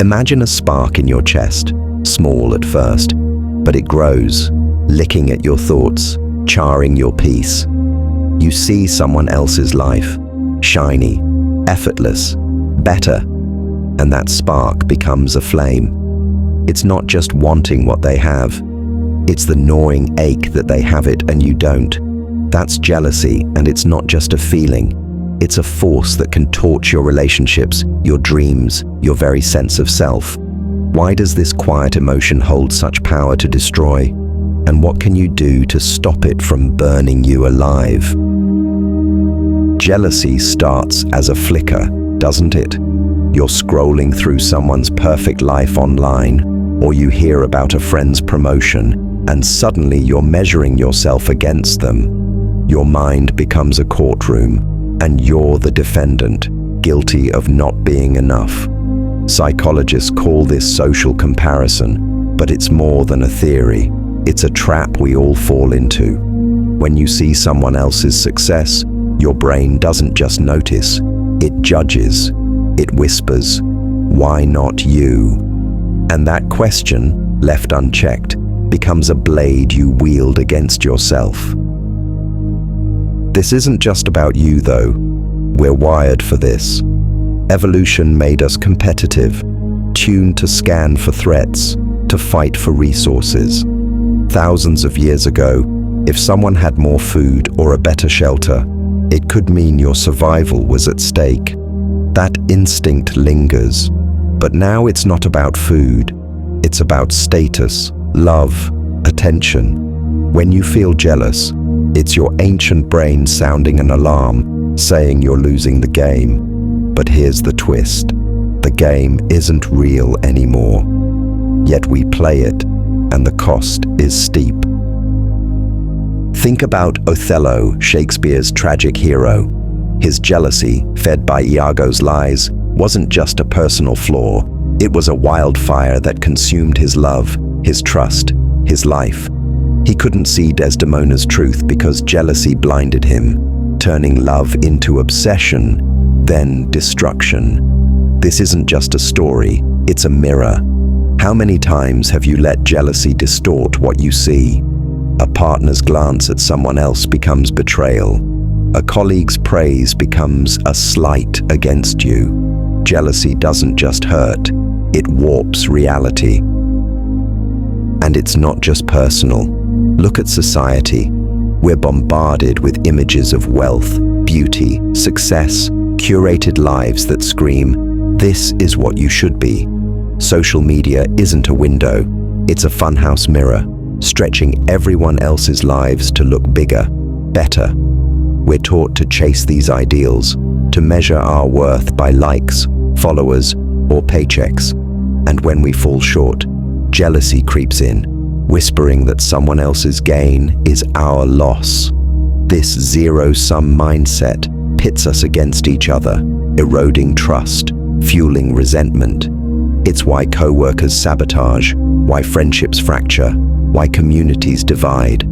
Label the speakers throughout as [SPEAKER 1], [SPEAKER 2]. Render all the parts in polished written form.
[SPEAKER 1] Imagine a spark in your chest, small at first, but it grows, licking at your thoughts, charring your peace. You see someone else's life, shiny, effortless, better, and that spark becomes a flame. It's not just wanting what they have, it's the gnawing ache that they have it and you don't. That's jealousy, and it's not just a feeling. It's a force that can torch your relationships, your dreams, your very sense of self. Why does this quiet emotion hold such power to destroy? And what can you do to stop it from burning you alive? Jealousy starts as a flicker, doesn't it? You're scrolling through someone's perfect life online, or you hear about a friend's promotion, and suddenly you're measuring yourself against them. Your mind becomes a courtroom, and you're the defendant, guilty of not being enough. Psychologists call this social comparison, but it's more than a theory. It's a trap we all fall into. When you see someone else's success, your brain doesn't just notice, it judges. It whispers, "Why not you?" And that question, left unchecked, becomes a blade you wield against yourself. This isn't just about you, though. We're wired for this. Evolution made us competitive, tuned to scan for threats, to fight for resources. Thousands of years ago, if someone had more food or a better shelter, it could mean your survival was at stake. That instinct lingers. But now it's not about food. It's about status, love, attention. When you feel jealous, it's your ancient brain sounding an alarm, saying you're losing the game. But here's the twist. The game isn't real anymore. Yet we play it, and the cost is steep. Think about Othello, Shakespeare's tragic hero. His jealousy, fed by Iago's lies, wasn't just a personal flaw. It was a wildfire that consumed his love, his trust, his life. He couldn't see Desdemona's truth because jealousy blinded him, turning love into obsession, then destruction. This isn't just a story, it's a mirror. How many times have you let jealousy distort what you see? A partner's glance at someone else becomes betrayal. A colleague's praise becomes a slight against you. Jealousy doesn't just hurt, it warps reality. And it's not just personal. Look at society. We're bombarded with images of wealth, beauty, success, curated lives that scream, "This is what you should be." Social media isn't a window, it's a funhouse mirror, stretching everyone else's lives to look bigger, better. We're taught to chase these ideals, to measure our worth by likes, followers, or paychecks. And when we fall short, jealousy creeps in, whispering that someone else's gain is our loss. This zero-sum mindset pits us against each other, eroding trust, fueling resentment. It's why co-workers sabotage, why friendships fracture, why communities divide.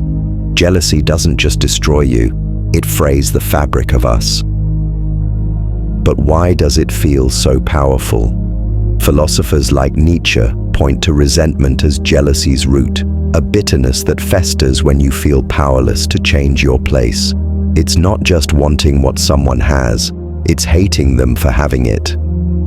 [SPEAKER 1] Jealousy doesn't just destroy you, it frays the fabric of us. But why does it feel so powerful? Philosophers like Nietzsche point to resentment as jealousy's root, a bitterness that festers when you feel powerless to change your place. It's not just wanting what someone has, it's hating them for having it.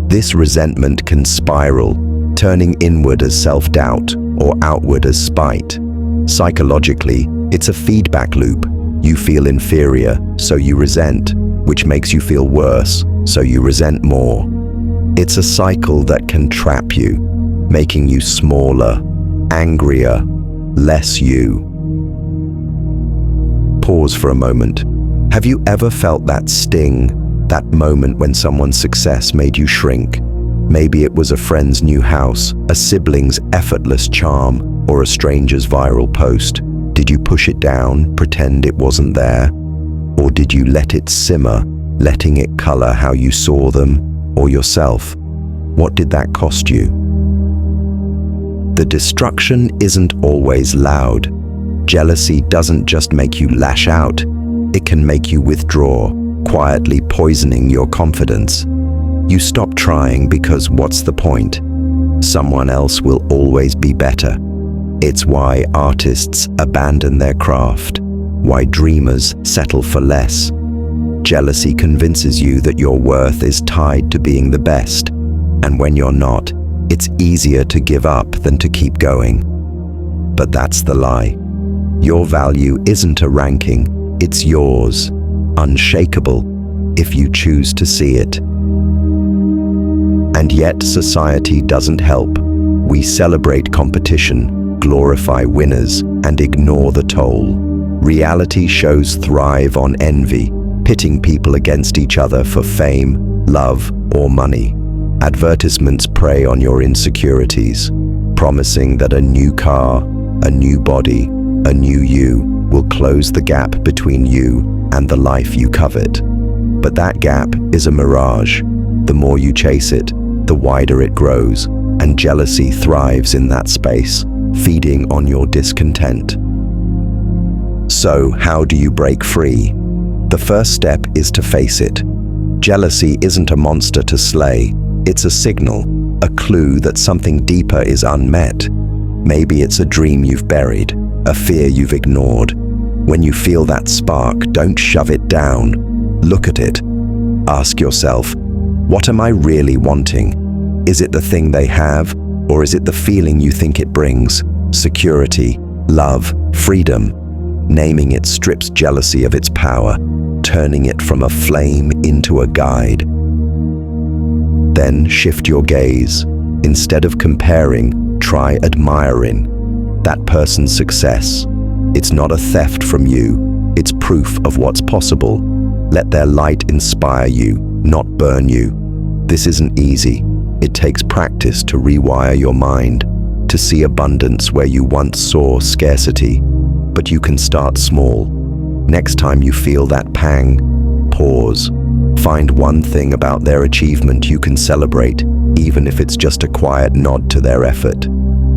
[SPEAKER 1] This resentment can spiral, turning inward as self-doubt or outward as spite. Psychologically, it's a feedback loop. You feel inferior, so you resent, which makes you feel worse, so you resent more. It's a cycle that can trap you, making you smaller, angrier, less you. Pause for a moment. Have you ever felt that sting, that moment when someone's success made you shrink? Maybe it was a friend's new house, a sibling's effortless charm, or a stranger's viral post. Did you push it down, pretend it wasn't there? Or did you let it simmer, letting it color how you saw them or yourself? What did that cost you? The destruction isn't always loud. Jealousy doesn't just make you lash out, it can make you withdraw, quietly poisoning your confidence. You stop trying because what's the point? Someone else will always be better. It's why artists abandon their craft, why dreamers settle for less. Jealousy convinces you that your worth is tied to being the best, and when you're not, it's easier to give up than to keep going. But that's the lie. Your value isn't a ranking, it's yours, unshakable, if you choose to see it. And yet society doesn't help. We celebrate competition, glorify winners, and ignore the toll. Reality shows thrive on envy, pitting people against each other for fame, love, or money. Advertisements prey on your insecurities, promising that a new car, a new body, a new you will close the gap between you and the life you covet. But that gap is a mirage. The more you chase it, the wider it grows, and jealousy thrives in that space, feeding on your discontent. So, how do you break free? The first step is to face it. Jealousy isn't a monster to slay. It's a signal, a clue that something deeper is unmet. Maybe it's a dream you've buried, a fear you've ignored. When you feel that spark, don't shove it down. Look at it. Ask yourself, what am I really wanting? Is it the thing they have, or is it the feeling you think it brings? Security, love, freedom. Naming it strips jealousy of its power, turning it from a flame into a guide. Then shift your gaze. Instead of comparing, try admiring that person's success. It's not a theft from you, it's proof of what's possible. Let their light inspire you, not burn you. This isn't easy. It takes practice to rewire your mind, to see abundance where you once saw scarcity. But you can start small. Next time you feel that pang, pause. Find one thing about their achievement you can celebrate, even if it's just a quiet nod to their effort.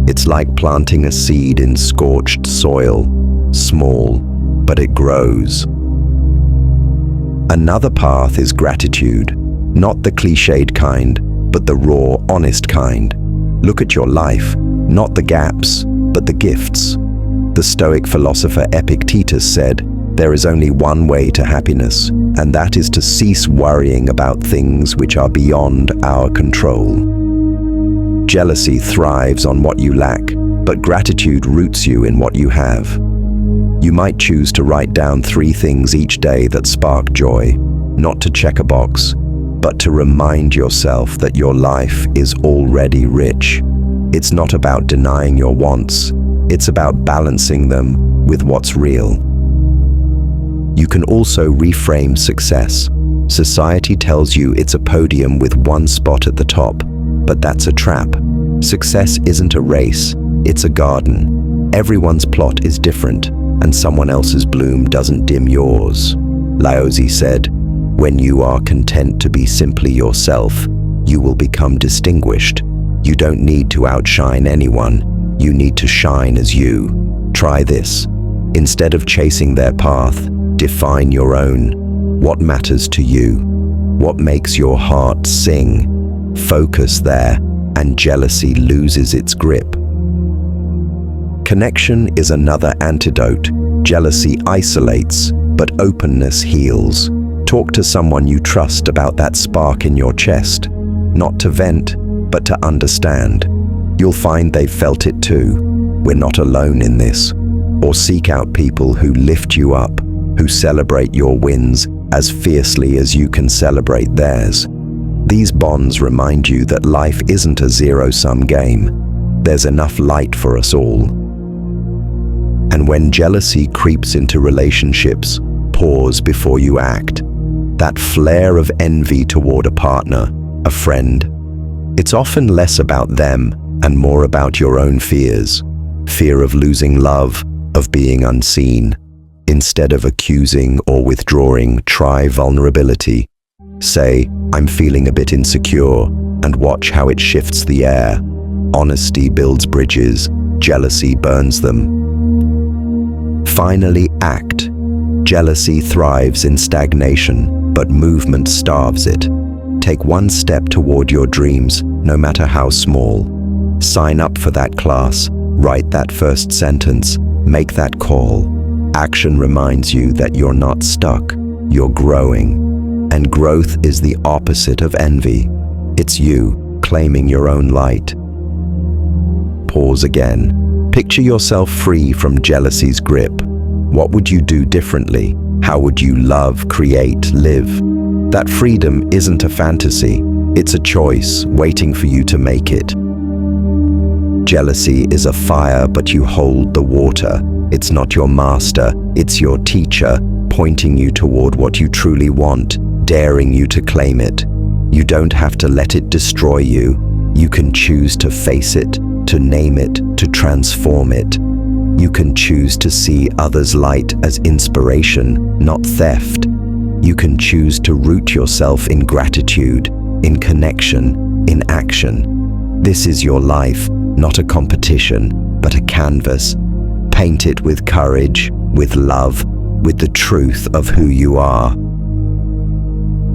[SPEAKER 1] It's like planting a seed in scorched soil, small, but it grows. Another path is gratitude, not the cliched kind, but the raw, honest kind. Look at your life, not the gaps, but the gifts. The Stoic philosopher Epictetus said, "There is only one way to happiness, and that is to cease worrying about things which are beyond our control." Jealousy thrives on what you lack, but gratitude roots you in what you have. You might choose to write down 3 things each day that spark joy, not to check a box, but to remind yourself that your life is already rich. It's not about denying your wants, it's about balancing them with what's real. You can also reframe success. Society tells you it's a podium with one spot at the top, but that's a trap. Success isn't a race, it's a garden. Everyone's plot is different, and someone else's bloom doesn't dim yours. Lao Tzu said, "When you are content to be simply yourself, you will become distinguished. You don't need to outshine anyone. You need to shine as you." Try this. Instead of chasing their path, define your own. What matters to you? What makes your heart sing? Focus there, and jealousy loses its grip. Connection is another antidote. Jealousy isolates, but openness heals. Talk to someone you trust about that spark in your chest, not to vent, but to understand. You'll find they've felt it too. We're not alone in this. Or seek out people who lift you up, who celebrate your wins as fiercely as you can celebrate theirs. These bonds remind you that life isn't a zero-sum game. There's enough light for us all. And when jealousy creeps into relationships, pause before you act. That flare of envy toward a partner, a friend, it's often less about them and more about your own fears. Fear of losing love, of being unseen. Instead of accusing or withdrawing, try vulnerability. Say, "I'm feeling a bit insecure," and watch how it shifts the air. Honesty builds bridges, jealousy burns them. Finally, act. Jealousy thrives in stagnation. but movement starves it. Take one step toward your dreams, no matter how small. Sign up for that class, write that first sentence, make that call. Action reminds you that you're not stuck, you're growing. And growth is the opposite of envy. It's you claiming your own light. Pause again. Picture yourself free from jealousy's grip. What would you do differently? How would you love, create, live? That freedom isn't a fantasy. It's a choice waiting for you to make it. Jealousy is a fire, but you hold the water. It's not your master, it's your teacher, pointing you toward what you truly want, daring you to claim it. You don't have to let it destroy you. You can choose to face it, to name it, to transform it. You can choose to see others' light as inspiration, not theft. You can choose to root yourself in gratitude, in connection, in action. This is your life, not a competition, but a canvas. Paint it with courage, with love, with the truth of who you are.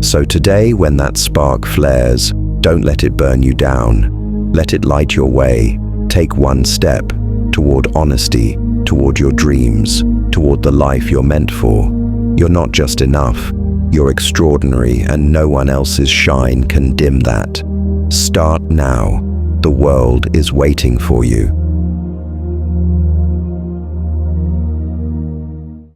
[SPEAKER 1] So today, when that spark flares, don't let it burn you down. Let it light your way. Take one step toward honesty, toward your dreams, toward the life you're meant for. You're not just enough. You're extraordinary, and no one else's shine can dim that. Start now. The world is waiting for you.